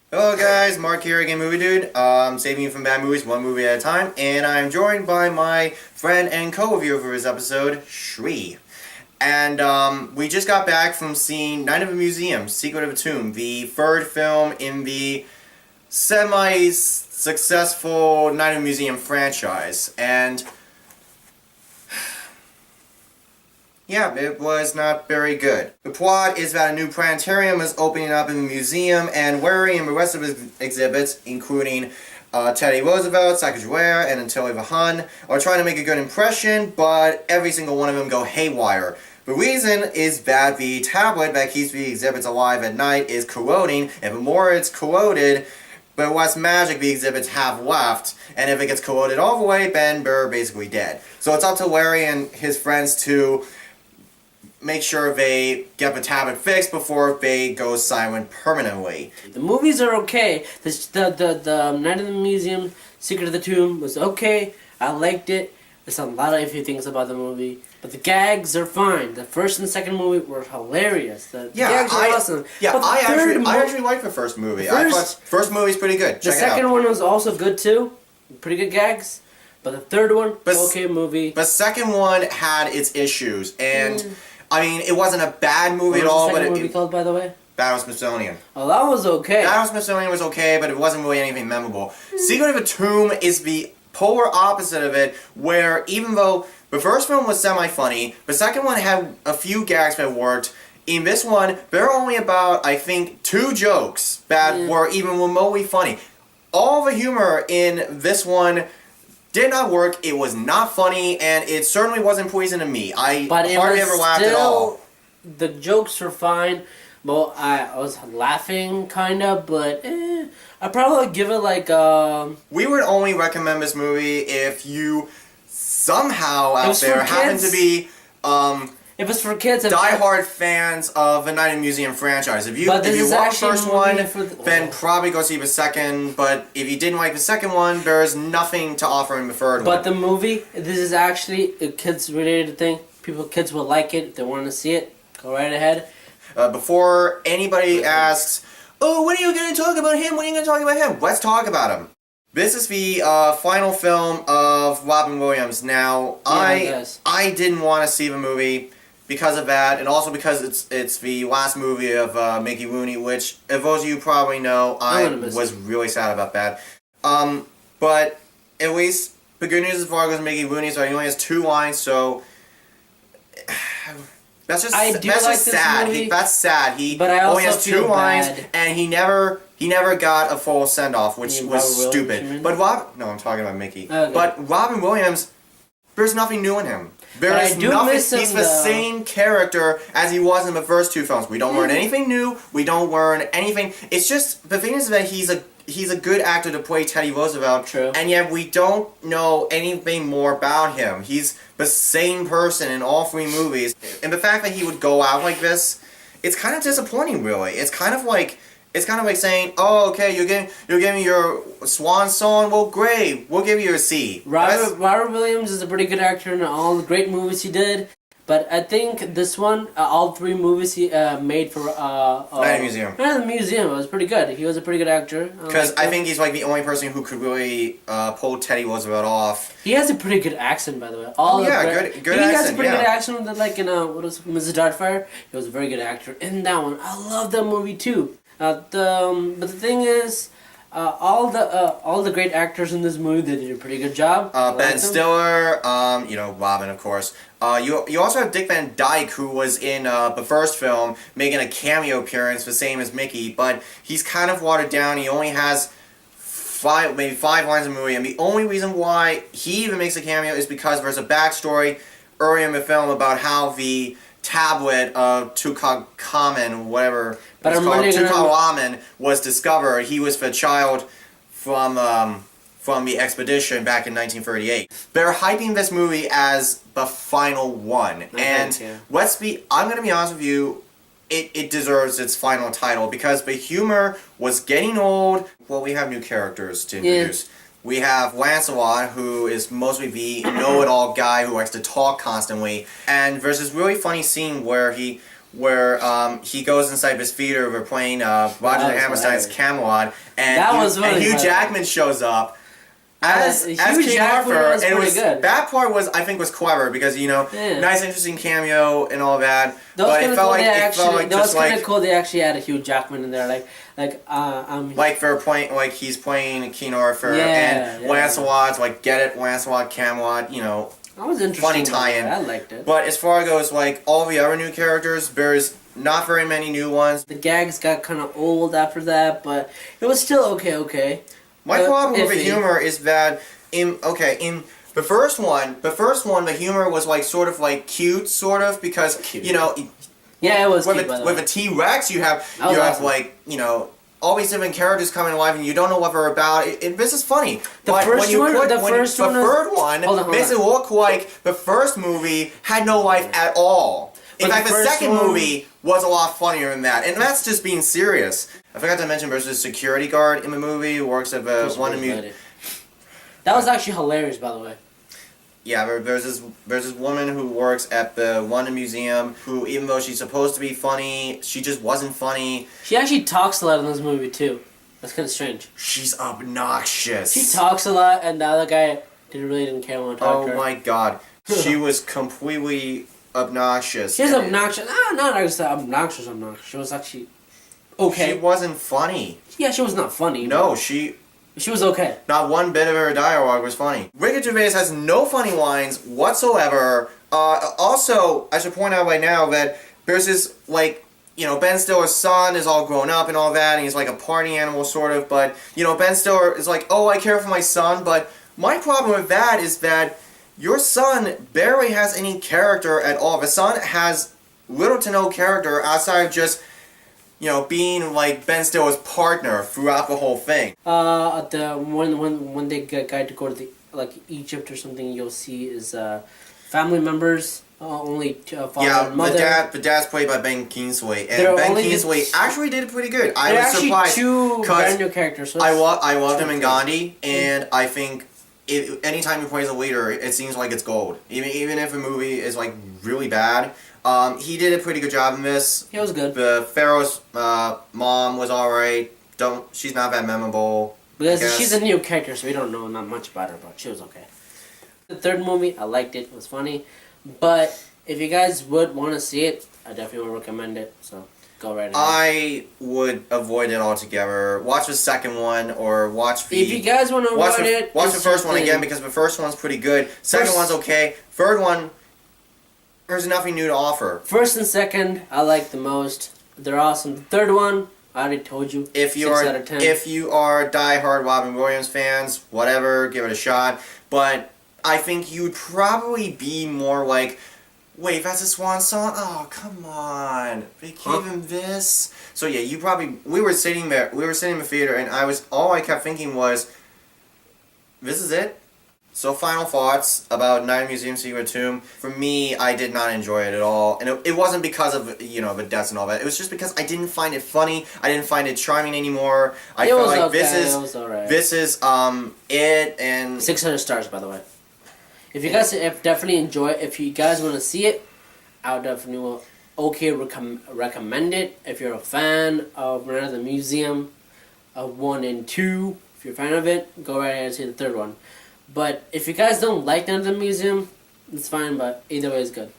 Hello guys, Mark here again, Movie Dude. Saving you from bad movies, one movie at a time, and I'm joined by my friend and co-reviewer for this episode, Shri. And we just got back from seeing Night of the Museum, Secret of a Tomb, the third film in the semi-successful Night of the Museum franchise. And yeah, it was not very good. The plot is that a new planetarium is opening up in the museum, and Wary and the rest of his exhibits, including Teddy Roosevelt, Sacagawea, and Attila the Hun, are trying to make a good impression, but every single one of them go haywire. The reason is that the tablet that keeps the exhibits alive at night is corroding, and the more it's corroded, the less magic the exhibits have left, and if it gets corroded all the way, then they're basically dead. So it's up to Larry and his friends to make sure they get the tablet fixed before they go silent permanently. The movies are okay. The Night of the Museum, Secret of the Tomb was okay. I liked it. There's a lot of iffy things about the movie. But the gags are fine. The first and second movie were hilarious. The gags were awesome. Yeah, but I actually liked the first movie. I thought first movie's pretty good. The second one was also good too. Pretty good gags. But the third one, okay movie. The second one had its issues, and I mean, it wasn't a bad movie at all. What was the second but movie called, by the way? Battle Smithsonian. Oh, that was okay. Battle Smithsonian was okay, but it wasn't really anything memorable. Secret of a Tomb is the polar opposite of it, where even though the first film was semi-funny, the second one had a few gags that worked. In this one, there are only about, I think, 2 jokes that were even remotely funny. All the humor in this one did not work. It was not funny, and it certainly wasn't pleasing to me. I hardly ever laughed at all. The jokes were fine. Well, I was laughing, kind of, but I'd probably give it like We would only recommend this movie if you somehow out there happen to be if it's for kids, diehard fans of the Night of the Museum franchise. If you watch the first one, then probably go see the second. But if you didn't like the second one, there's nothing to offer in the third one. But the movie, this is actually a kids-related thing. Kids will like it if they want to see it. Go right ahead. Before anybody asks, "Oh, when are you going to talk about him? When are you going to talk about him?" Let's talk about him. This is the final film of Robin Williams. Now, I didn't want to see the movie because of that, and also because it's the last movie of Mickey Rooney, which, if those of you probably know, I was really sad about that. But at least the good news as far as Mickey Rooney, so he only has 2 lines, so that's just sad. That's sad. He only has 2 lines, and he never got a full send-off, which was stupid. But I'm talking about Mickey. Okay. But Robin Williams, there's nothing new in him. There is nothing. He's the same character as he was in the first 2 films. We don't learn anything new. We don't learn anything. It's just the thing is that he's a good actor to play Teddy Roosevelt. True. And yet we don't know anything more about him. He's the same person in all 3 movies. And the fact that he would go out like this, it's kind of disappointing, really. It's kind of like saying, "Oh, okay, you're giving your swan song. Well, great, we'll give you a C." Robert Williams is a pretty good actor in all the great movies he did, but I think this one, all 3 movies he made for Night of the Museum. Night of the Museum was pretty good. He was a pretty good actor. Because I think he's like the only person who could really pull Teddy Roosevelt off. He has a pretty good accent, by the way. Good accent. He has a pretty good accent, like in what was Mrs. Doubtfire. He was a very good actor in that one. I love that movie too. But the thing is, all the great actors in this movie, they did a pretty good job. Ben Stiller, Robin, of course. You also have Dick Van Dyke, who was in the first film, making a cameo appearance, the same as Mickey, but he's kind of watered down. He only has maybe 5 lines in the movie, and the only reason why he even makes a cameo is because there's a backstory early in the film about how the tablet of Tutankhamun, whatever it's called, Tutankhamun, was discovered. He was the child from the expedition back in 1938. They're hyping this movie as the final one, I'm gonna be honest with you, it deserves its final title because the humor was getting old. Well, we have new characters to introduce. We have Lancelot, who is mostly the know-it-all guy who likes to talk constantly. And there's this really funny scene where where he goes inside his theater. We're playing Roger That the was Hammerstein's hilarious. Camelot, and That was and really Hugh funny. Jackman shows up. As Hugh King Jackman Arthur, was and it pretty was good. that part was I think was clever because Yeah. nice interesting cameo and all that. That was But kind it of felt cool. like They it felt actually, like that was just kind like of cool. They actually added Hugh Jackman in there, like they're playing like he's playing King Arthur Yeah, and yeah. Lancelot's like get it Lancelot Camelot That was interesting. funny tie-in. I liked it. But as far as goes like all the other new characters, there's not very many new ones. The gags got kind of old after that, but it was still okay. My problem with the iffy. humor is that in the first one, the humor was like sort of like cute, sort of because Cute. Yeah, it was with cute, by the with way. a T-Rex you have That was awesome. like all these different characters coming alive and you don't know what they're about. This is funny. The But first when you one- put, the when first the one was- third one Hold on. makes it look like the first movie had no life at all. In But fact, the the first second one- movie was a lot funnier than that, and that's just being serious. I forgot to mention there's a security guard in the movie who works at the Just one really amusement. lady. That was actually hilarious, by the way. Yeah, there's this woman who works at the London Museum who, even though she's supposed to be funny, she just wasn't funny. She actually talks a lot in this movie too. That's kind of strange. She's obnoxious. She talks a lot, and the other guy didn't care when I talked to Oh her. my god, she was completely obnoxious. She's And obnoxious. Not obnoxious. She was actually She okay. wasn't funny. Yeah, she was not funny. No, but she. she was okay. Not one bit of her dialogue was funny. Ricky Gervais has no funny lines whatsoever. Also, I should point out right now that there's this, Ben Stiller's son is all grown up and all that, and he's like a party animal, sort of, but, Ben Stiller is like, oh, I care for my son, but my problem with that is that your son barely has any character at all. The son has little to no character outside of just, being like Ben Stiller's partner throughout the whole thing. When they guide to go to Egypt or something, you'll see is family members only father Yeah, and mother. the dad's played by Ben Kingsley, There are and Ben only the Kingsley t- actually did pretty good. I They're was actually surprised two brand because new characters. So I loved him in two Gandhi, and I think anytime he plays a leader, it seems like it's gold. Even if a movie is like really bad, he did a pretty good job in this. He was good. The Pharaoh's mom was alright. She's not that memorable. Because guess. she's a new character, so we don't know not much about her, but she was okay. The third movie, I liked it. It was funny. But if you guys would want to see it, I definitely would recommend it. So go right ahead. I would avoid it altogether. Watch the second one or watch the. If you guys want to Watch avoid the, it, watch it's the first one just again a- because the first one's pretty good. Second First- one's okay. Third one, there's nothing new to offer. First and second, I like the most. They're awesome. The third one, I already told you. If 6 you are out of 10. if you are diehard Robin Williams fans, whatever, give it a shot. But I think you'd probably be more like, wait, that's a swan song? Oh, come on, they gave him this. So yeah, we were sitting in the theater, and all I kept thinking was, this is it. So final thoughts about Night at the Museum Secret Tomb. For me, I did not enjoy it at all. And it wasn't because of, the deaths and all that. It was just because I didn't find it funny. I didn't find it charming anymore. I It felt was like okay, it was alright. this is it, and 600 stars, by the way. If you guys definitely enjoy it, if you guys want to see it, I would definitely recommend it. If you're a fan of Night at the Museum, 1 and 2, if you're a fan of it, go right ahead and see the third one. But if you guys don't like Night at the Museum, it's fine, but either way is good.